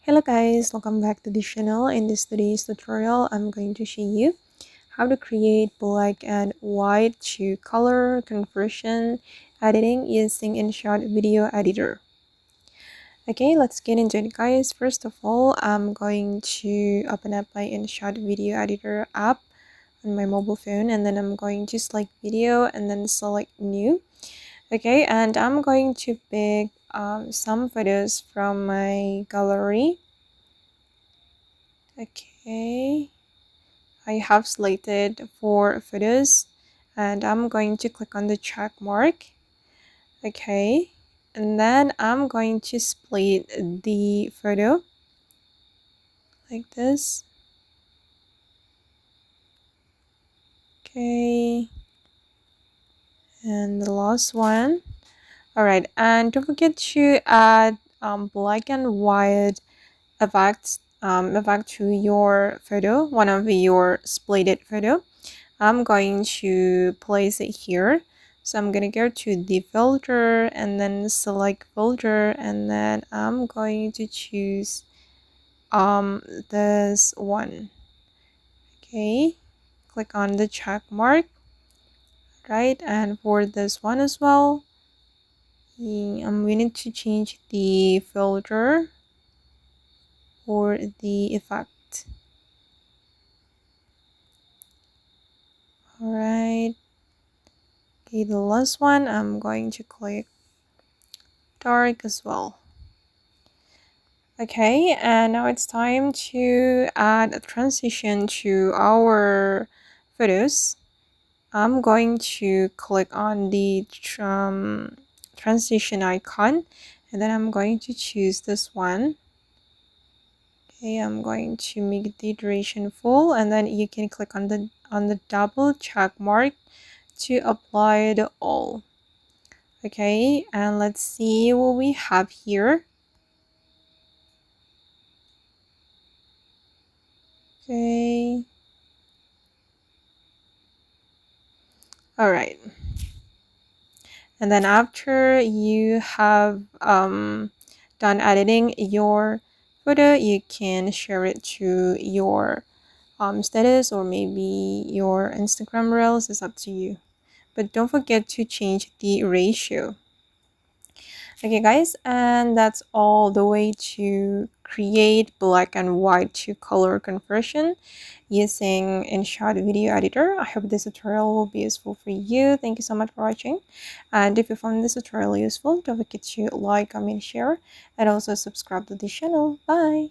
Hello guys, welcome back to the channel. In this today's tutorial, I'm going to show you how to create black and white to color conversion editing using Inshot video editor. Okay, let's get into it guys. First of all, I'm going to open up my Inshot video editor app on my mobile phone, and then I'm going to select video and then select new. Okay, and I'm going to pick some photos from my gallery. Okay, I have selected 4 photos and I'm going to click on the check mark. Okay, and then I'm going to split the photo like this. Okay, and the last one. Alright, and don't forget to add black and white effect to your photo, one of your splitted photo. I'm going to place it here. So I'm going to go to the filter and then select filter, and then I'm going to choose this one. Okay, click on the check mark, right? And for this one as well, we need to change the filter for the effect. All right. Okay, the last one, I'm going to click dark as well. Okay, and now it's time to add a transition to our photos. I'm going to click on the transition icon, and then I'm going to choose this one. Okay, I'm going to make the duration full, and then you can click on the double check mark to apply the all. Okay, and let's see what we have here. Okay. All right. And then after you have done editing your photo, you can share it to your status or maybe your Instagram reels. It's up to you. But don't forget to change the ratio. Okay guys, and that's all the way to create black and white to color conversion using Inshot video editor. I hope this tutorial will be useful for you. Thank you so much for watching, and if you found this tutorial useful, don't forget to like, comment, share, and also subscribe to the channel. Bye.